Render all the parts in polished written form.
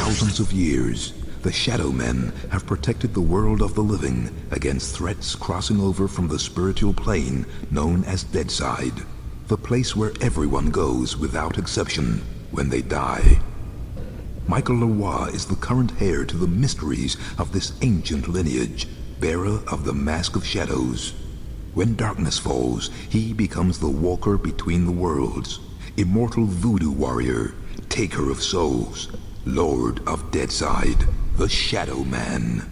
thousands of years, the Shadow Men have protected the world of the living against threats crossing over from the spiritual plane known as Deadside, the place where everyone goes without exception when they die. Michael LeRoi is the current heir to the mysteries of this ancient lineage, bearer of the Mask of Shadows. When darkness falls, he becomes the walker between the worlds, immortal voodoo warrior, taker of souls, lord of Deadside, the Shadow Man.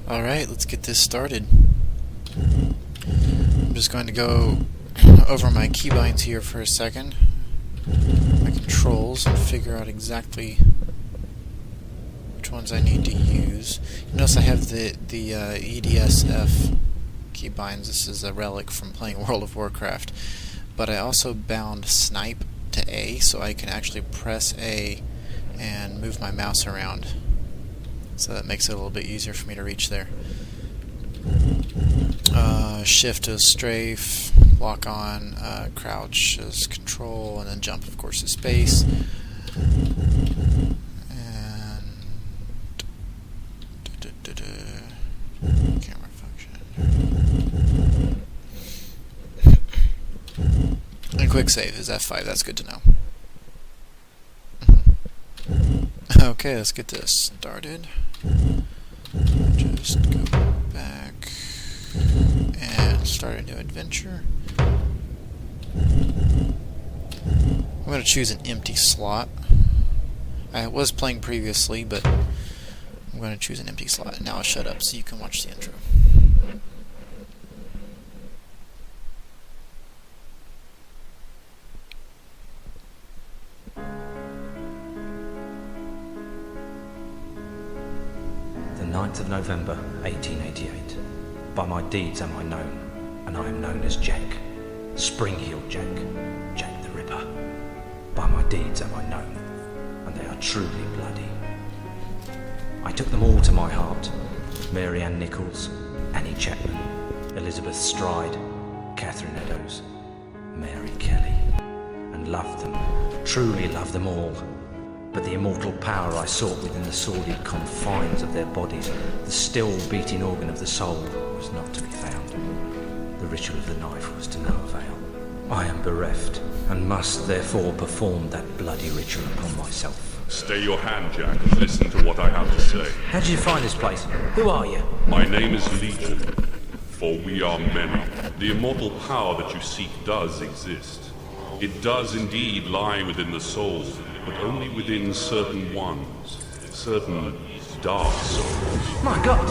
Alright, let's get this started. I'm just going to go over my keybinds here for a second, my controls, and figure out exactly which ones I need to use. You notice I have the EDSF keybinds. This is a relic from playing World of Warcraft. But I also bound Snipe to A, so I can actually press A and move my mouse around. So that makes it a little bit easier for me to reach there. Shift is strafe, lock on, crouch is control, and then jump, of course, is space. And camera function. And quick save is F5, that's good to know. Okay, let's get this started. Just go back and start a new adventure. I'm going to choose an empty slot. I was playing previously, but I'm going to choose an empty slot. And now I'll shut up so you can watch the intro. The 9th of November, 1888. By my deeds am I known, and I am known as Jack. Spring-heeled Jack, Jack the Ripper. By my deeds am I known, and they are truly bloody. I took them all to my heart. Mary Ann Nichols, Annie Chapman, Elizabeth Stride, Catherine Eddowes, Mary Kelly, and loved them, truly loved them all. But the immortal power I sought within the sordid confines of their bodies, the still beating organ of the soul, was not to be found. The ritual of the knife was to no avail. I am bereft, and must therefore perform that bloody ritual upon myself. Stay your hand, Jack, and listen to what I have to say. How did you find this place? Who are you? My name is Legion, for we are many. The immortal power that you seek does exist. It does indeed lie within the soul, but only within certain ones, certain dark souls. My God!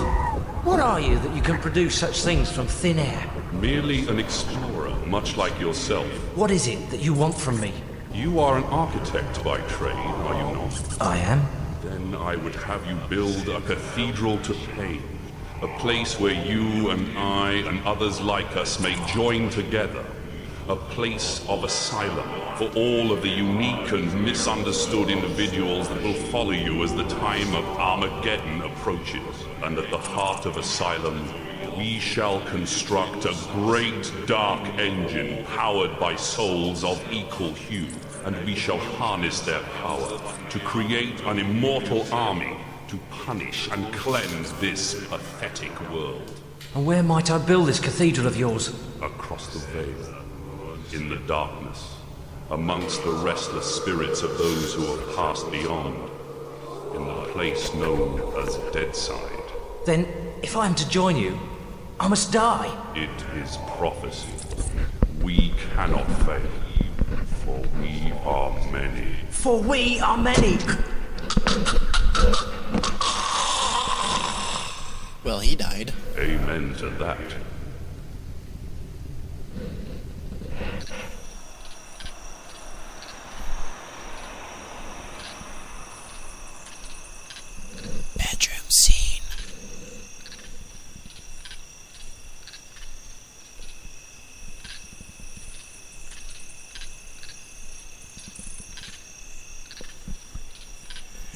What are you that you can produce such things from thin air? Merely an explorer, much like yourself. What is it that you want from me? You are an architect by trade, are you not? I am. Then I would have you build a cathedral to pain, a place where you and I and others like us may join together. A place of asylum for all of the unique and misunderstood individuals that will follow you as the time of Armageddon approaches. And at the heart of asylum, we shall construct a great dark engine powered by souls of equal hue, and we shall harness their power to create an immortal army to punish and cleanse this pathetic world. And where might I build this cathedral of yours? Across the veil. In the darkness, amongst the restless spirits of those who have passed beyond, in the place known as Deadside. Then, if I am to join you, I must die. It is prophecy. We cannot fail, for we are many. For we are many! Well, he died. Amen to that. Bedroom scene.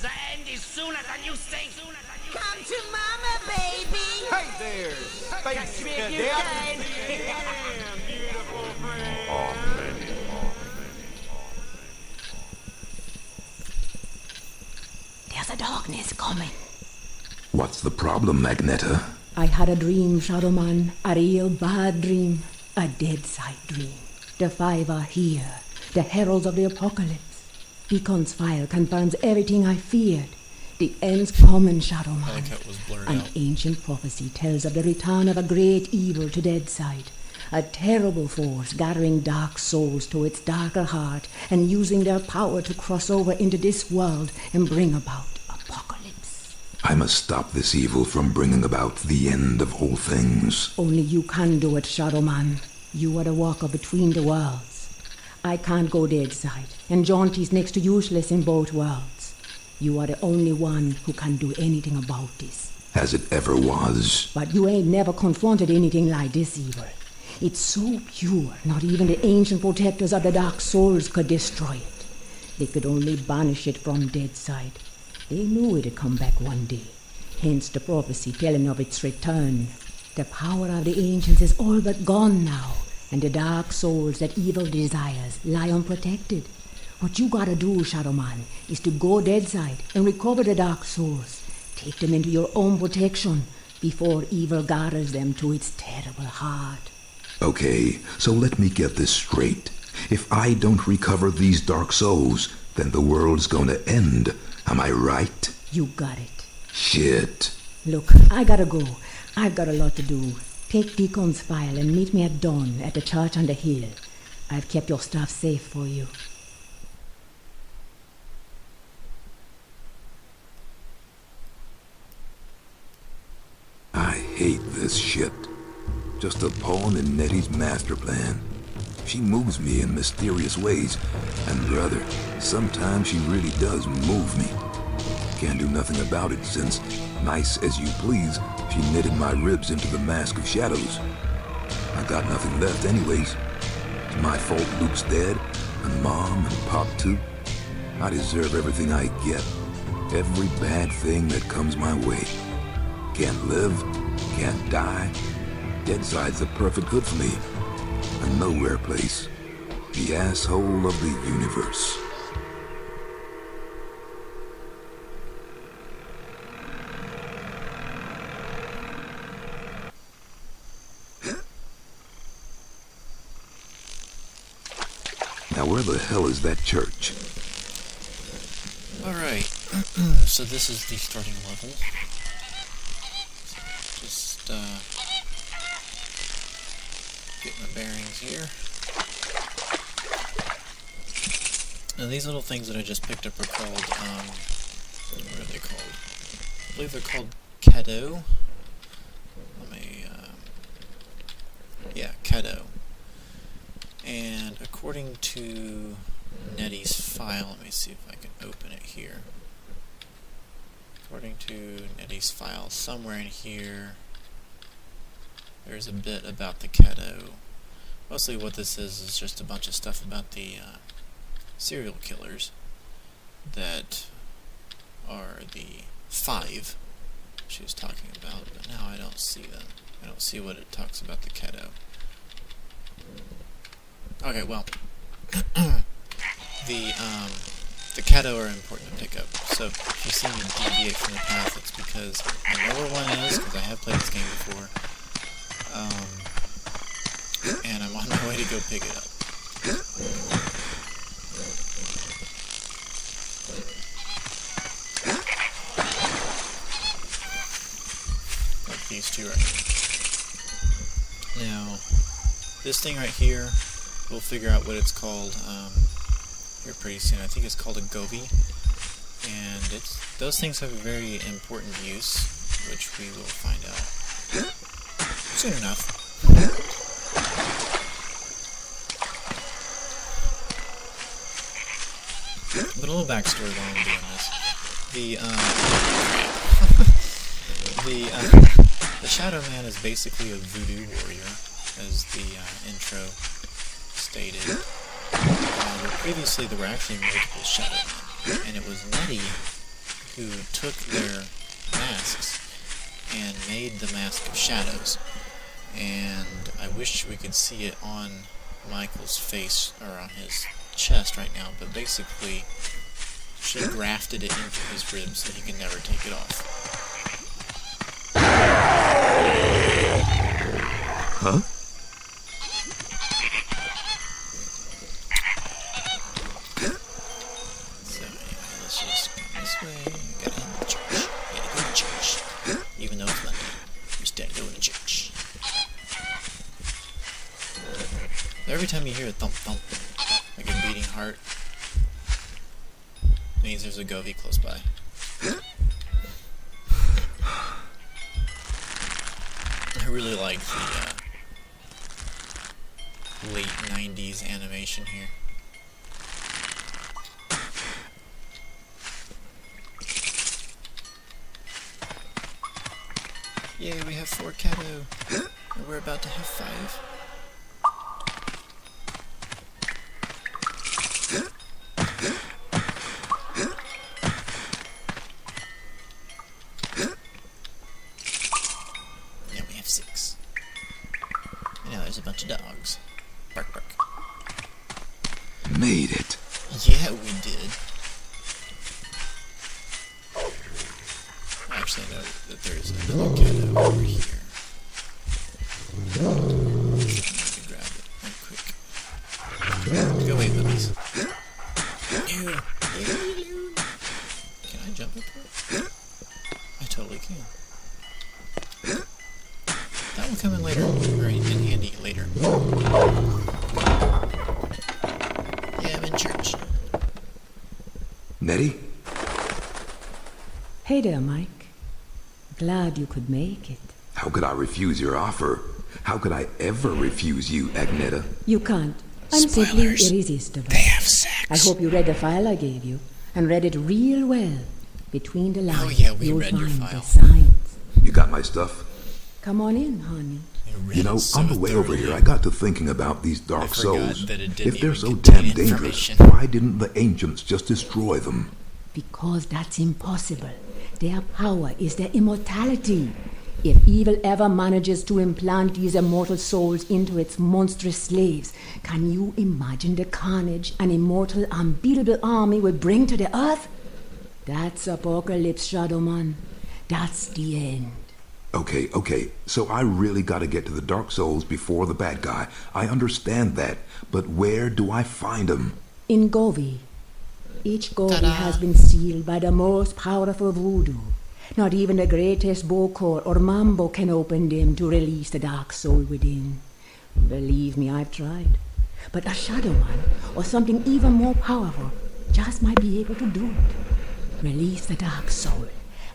The end is sooner than you think. Come to mama, baby. Hey there, space cadet. Are many. darkness coming. What's the problem, Magneta? I had a dream, Shadow Man. A real bad dream. A dead side dream. The five are here. The heralds of the apocalypse. Beacon's file confirms everything I feared. The end's coming, Shadow I Man. like how it was blurred An out. ancient prophecy tells of the return of a great evil to Deadside. A terrible force gathering dark souls to its darker heart and using their power to cross over into this world and bring about apocalypse. I must stop this evil from bringing about the end of all things. Only you can do it, Shadow Man. You are the walker between the worlds. I can't go Deadside, and Jaunty's next to useless in both worlds. You are the only one who can do anything about this. As it ever was. But you ain't never confronted anything like this evil. It's so pure, not even the ancient protectors of the Dark Souls could destroy it. They could only banish it from Deadside. They knew it'd come back one day, hence the prophecy telling of its return. The power of the ancients is all but gone now, and the Dark Souls that evil desires lie unprotected. What you gotta do, Shadow Man, is to go Deadside and recover the Dark Souls. Take them into your own protection before evil gathers them to its terrible heart. Okay, so let me get this straight. If I don't recover these dark souls, then the world's gonna end. Am I right? You got it. Shit. Look, I gotta go. I've got a lot to do. Take Deacon's file and meet me at dawn at the church on the hill. I've kept your stuff safe for you. I hate this shit. Just a pawn in Nettie's master plan. She moves me in mysterious ways, and brother, sometimes she really does move me. Can't do nothing about it since, nice as you please, she knitted my ribs into the mask of shadows. I got nothing left anyways. It's my fault Luke's dead, and Mom and Pop too. I deserve everything I get. Every bad thing that comes my way. Can't live, can't die. Deadside's the perfect good for me. A nowhere place. The asshole of the universe. Now where the hell is that church? Alright, so this is the starting level. Just, get my bearings here. Now these little things that I just picked up are called, what are they called? I believe they're called Kedo. Let me, yeah, Kedo. And according to Nettie's file, let me see if I can open it here. According to Nettie's file, somewhere in here, there's a bit about the Kedo. Mostly what this is just a bunch of stuff about the serial killers that are the 5 she was talking about, but now I don't see them. I don't see what it talks about the Kedo. Okay, well, the Kedo are important to pick up. So if you see me deviate from the path, it's because I know where one is, because I have played this game before. And I'm on my way to go pick it up. Like these two right here. Now, this thing right here, we'll figure out what it's called here pretty soon. I think it's called a Govi. And those things have a very important use, which we will find out soon enough. But a little backstory while I'm doing this. The Shadow Man is basically a voodoo warrior, as the intro stated. But previously there were actually multiple Shadow Men, and it was Nettie who took their masks and made the Mask of Shadows. And I wish we could see it on Michael's face, or on his chest right now, but basically She grafted it into his ribs so he can never take it off. Huh? So anyway, let's just go this way. Gotta hit the church. Gotta go to church. Even though it's Monday, we still go to church. Every time you hear a thump thump, like a beating heart, it means there's a Govey close by. I really like the late 90s animation here. Yay, we have 4 Kato. And we're about to have 5. Now we have 6. And now there's a bunch of dogs. Bark, bark. Made it. Yeah, we did. I actually know that there's another Kato over here. I'm gonna grab it real quick. Go away, puppies. Ew. Can I jump up here? I totally can. That will come in later, or in handy later. Yeah, I'm in church. Nettie? Hey there, Mike. Glad you could make it. How could I refuse your offer? How could I ever refuse you, Agneta? You can't. I'm simply Spoilers. irresistible. They have sex. I hope you read the file I gave you, and read it real well. Between the lines, Oh, yeah, we you'll read your find file. the signs. You got my stuff? Come on in, honey. You know, on the way over here, I got to thinking about these I dark forgot souls. that it didn't If they're even so contain damn dangerous, information. why didn't the ancients just destroy them? Because that's impossible. Their power is their immortality. If evil ever manages to implant these immortal souls into its monstrous slaves, can you imagine the carnage an immortal, unbeatable army will bring to the earth? That's apocalypse, Shadow Man. That's the end. Okay, so I really gotta get to the dark souls before the bad guy. I understand that, but where do I find them? In Govey, each Govey Ta-da. has been sealed by the most powerful voodoo. Not even the greatest Bokor or Mambo can open them to release the dark soul within. Believe me, I've tried. But a Shadow Man, or something even more powerful, just might be able to do it. Release the dark soul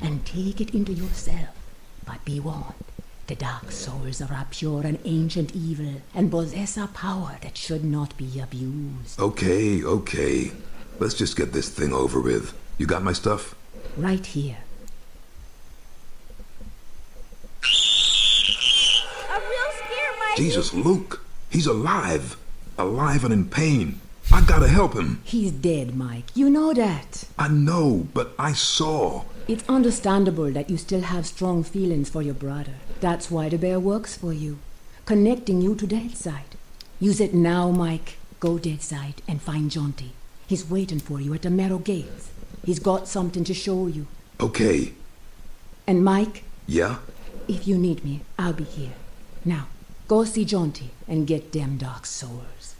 and take it into yourself. But be warned, the dark souls are a pure and ancient evil and possess a power that should not be abused. Okay. Let's just get this thing over with. You got my stuff? Right here. A real scare, Mike. Jesus, Luke! He's alive! Alive and in pain. I gotta help him. He's dead, Mike. You know that. I know, but I saw. It's understandable that you still have strong feelings for your brother. That's why the bear works for you, connecting you to Deadside. Use it now, Mike. Go Deadside and find Jonty. He's waiting for you at the Marrow Gates. He's got something to show you. Okay. And Mike, Yeah? if you need me, I'll be here. Now, go see Jonty and get them dark souls.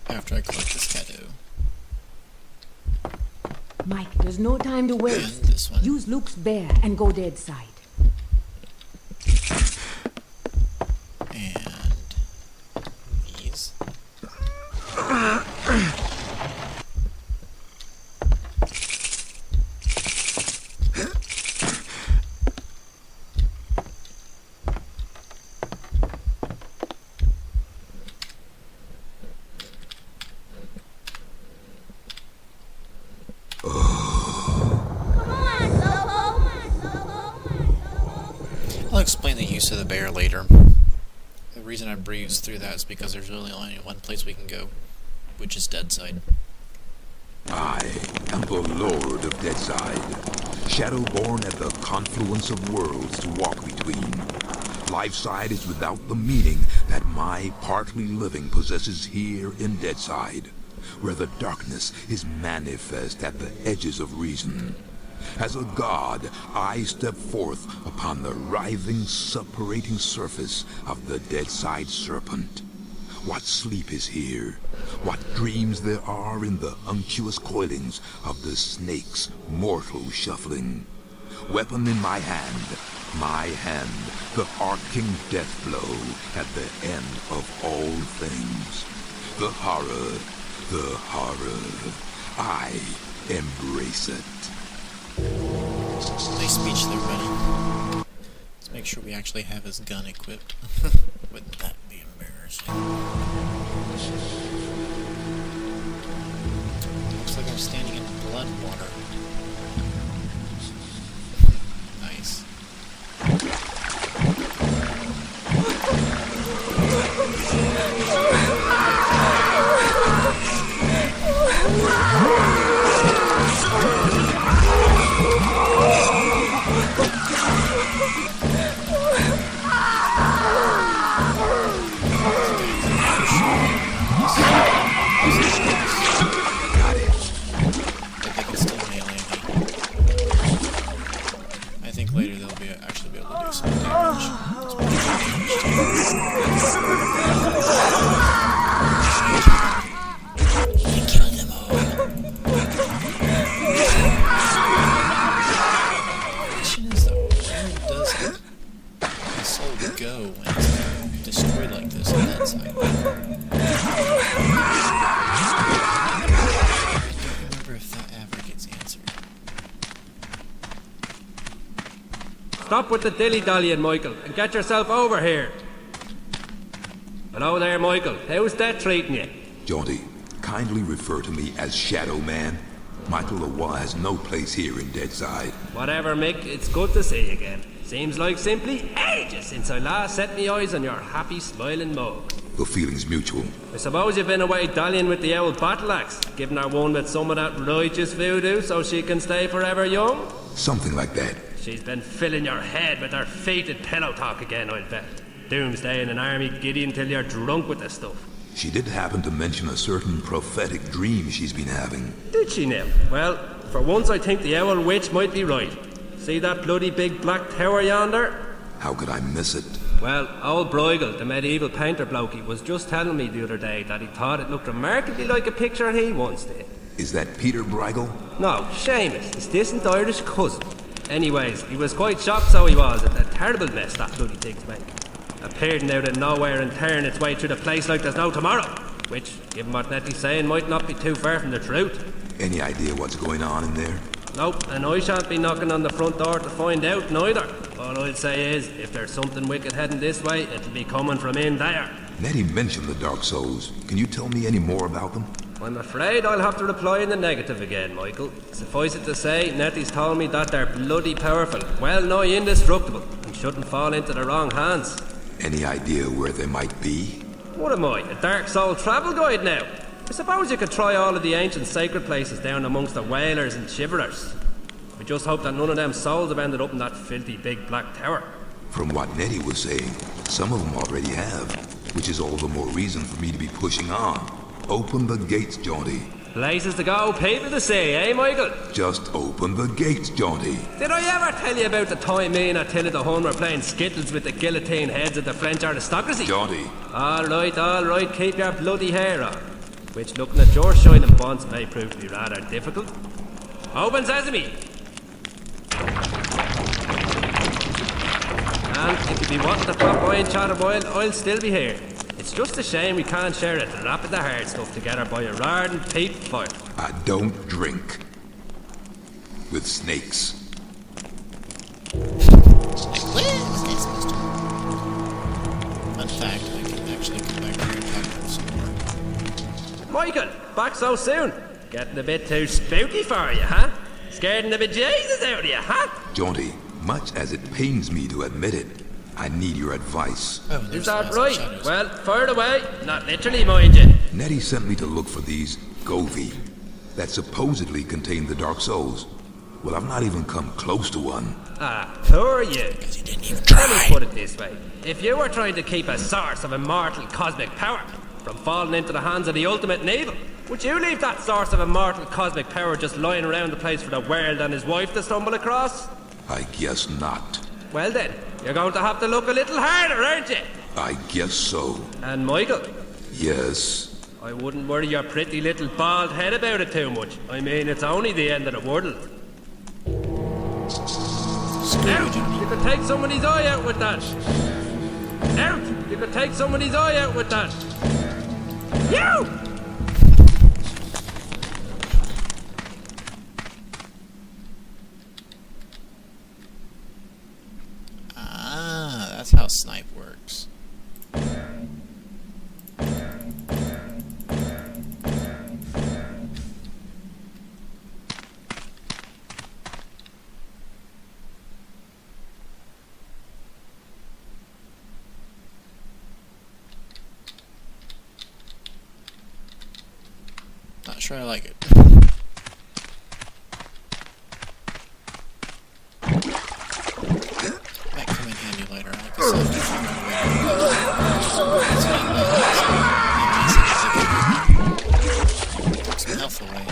After I collect this Kato. Mike, there's no time to And waste. this one. Use Luke's bear and go Deadside. And these. I'll explain the use of the bear later. The reason I breezed through that is because there's really only one place we can go, which is Deadside. I am the Lord of Deadside, shadow born at the confluence of worlds to walk between. Life side is without the meaning that my partly living possesses here in Deadside, where the darkness is manifest at the edges of reason. As a god, I step forth upon the writhing, suppurating surface of the Deadside serpent. What sleep is here? What dreams there are in the unctuous coilings of the snake's mortal shuffling? Weapon in my hand, the arcing death blow at the end of all things. The horror, I embrace it. Nice speech there, buddy. Let's make sure we actually have his gun equipped. Wouldn't that be embarrassing? Looks like I'm standing in blood water. Nice. Later they'll actually be able to do some damage. And kill them all. The question is though, where does the soul go when it's destroyed like this on that side? I don't remember if that ever gets answered. Stop with the dilly-dallying, Michael, and get yourself over here. Hello there, Michael. How's that treating you? Jaunty, kindly refer to me as Shadow Man. Michael LeRoi has no place here in Deadside. Whatever, Mick. It's good to see you again. Seems like simply ages since I last set me eyes on your happy, smiling mug. The feeling's mutual. I suppose you've been away dallying with the old battle axe, giving her one with some of that righteous voodoo so she can stay forever young? Something like that. She's been filling your head with her fated pillow talk again, I'll bet. Doomsday in an army giddy until you're drunk with the stuff. She did happen to mention a certain prophetic dream she's been having. Did she now? Well, for once I think the owl witch might be right. See that bloody big black tower yonder? How could I miss it? Well, old Bruegel, the medieval painter blokey, was just telling me the other day that he thought it looked remarkably like a picture he once did. Is that Peter Bruegel? No, Seamus, his distant Irish cousin. Anyways, he was quite shocked, so he was, at the terrible mess that bloody thing's making. Appearing out of nowhere and tearing its way through the place like there's no tomorrow. Which, given what Nettie's saying, might not be too far from the truth. Any idea what's going on in there? Nope, and I shan't be knocking on the front door to find out neither. All I'll say is, if there's something wicked heading this way, it'll be coming from in there. Nettie mentioned the Dark Souls. Can you tell me any more about them? I'm afraid I'll have to reply in the negative again, Michael. Suffice it to say, Nettie's told me that they're bloody powerful, well nigh indestructible, and shouldn't fall into the wrong hands. Any idea where they might be? What am I, a Dark Soul travel guide now? I suppose you could try all of the ancient sacred places down amongst the whalers and shiverers. We just hope that none of them souls have ended up in that filthy big black tower. From what Nettie was saying, some of them already have, which is all the more reason for me to be pushing on. Open the gates, Jaunty. Places to go, people to see, eh, Michael? Just open the gates, Jaunty. Did I ever tell you about the time me and Attila the Hun were playing skittles with the guillotine heads of the French aristocracy? Jaunty. All right, keep your bloody hair on. Which, looking at your shining bonds, may prove to be rather difficult. Open sesame! And if you be wanting to pop by and chat a while, I'll still be here. It's just a shame we can't share it rapid the hard stuff together by a roaring peat fire. I don't drink with snakes. Fun fact, I can actually come back here and talk to him some more. Michael, back so soon? Getting a bit too spooky for you, huh? Scaring the bejesus out of you, huh? Jaunty, much as it pains me to admit it, I need your advice. Oh, Is that right? Well, fire away. Not literally, mind you. Nettie sent me to look for these Govi that supposedly contain the Dark Souls. Well, I've not even come close to one. Ah, poor you. You didn't even Let me try. put it this way. If you were trying to keep a source of immortal cosmic power from falling into the hands of the ultimate in evil, would you leave that source of immortal cosmic power just lying around the place for the world and his wife to stumble across? I guess not. Well then, you're going to have to look a little harder, aren't you? I guess so. And Michael, Yes. I wouldn't worry your pretty little bald head about it too much. I mean, it's only the end of the world. Out! You could take somebody's eye out with that. Out! You could take somebody's eye out with that. You! Ah, that's how snipe works. Not sure I like it. Might come in handy later. I like this. Took some health away.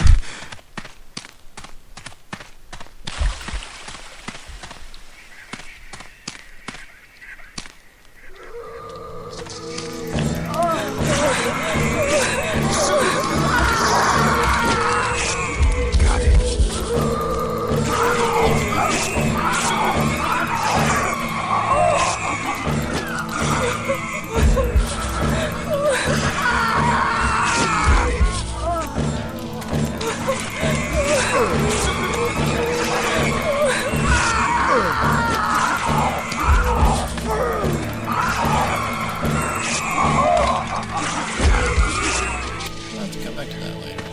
I'll have to come back to that later.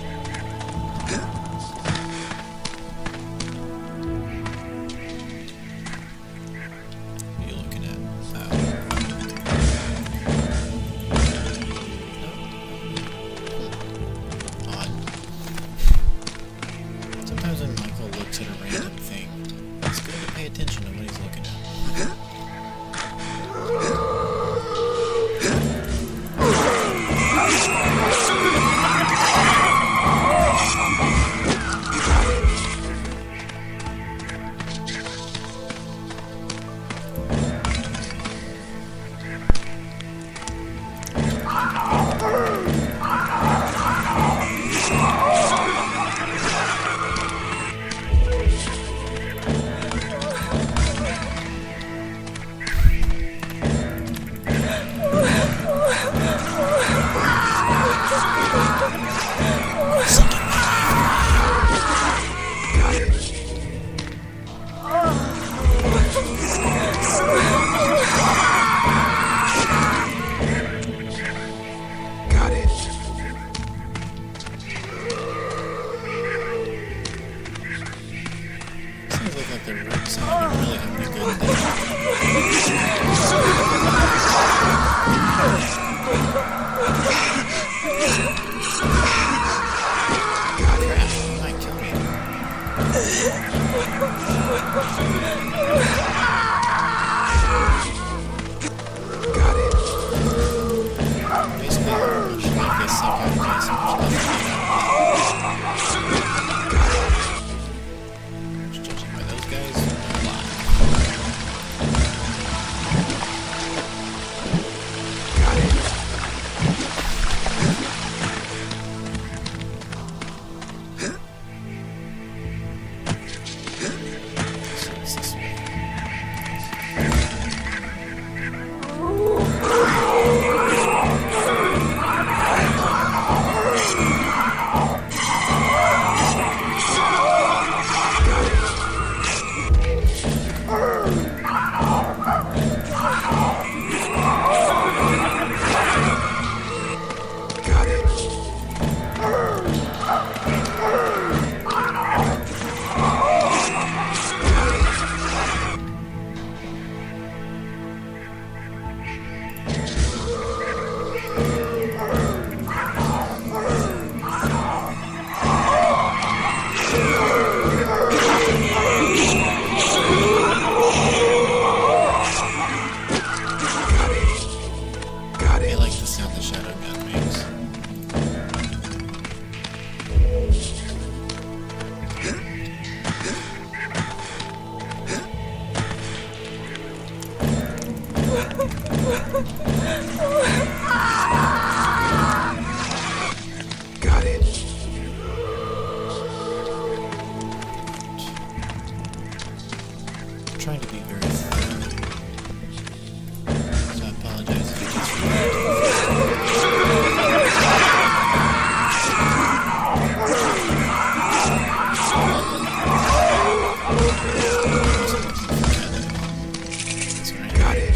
What are you looking at? Odd. Sometimes when Michael looks at a random thing, it's good to pay attention to what he's looking at. Got it. Seems like the roots haven't really having a good day. Crap, he might kill me. Got it. Basically, much like this second case, judging by those guys, a lot. Got it. So it's this way. Got it. trying to be very thorough. So I apologize if it gets Got it.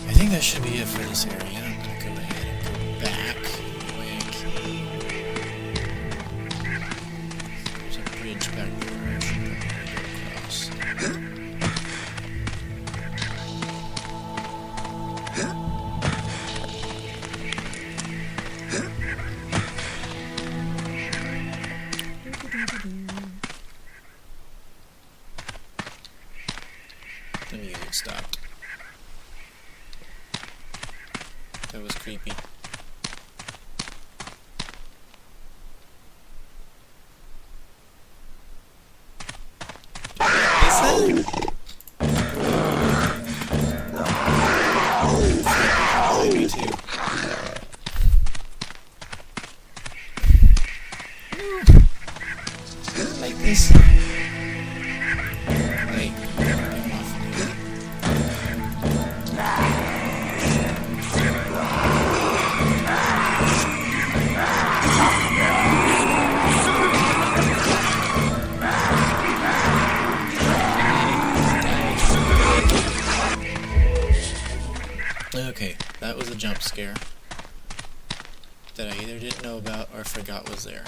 I think that should be it for this area. I'm gonna go ahead and go back the way I came. There's a bridge back there I should probably go across. The music stopped. That was creepy. Me too. Like this. Wait. Okay, that was a jump scare that I either didn't know about or forgot was there.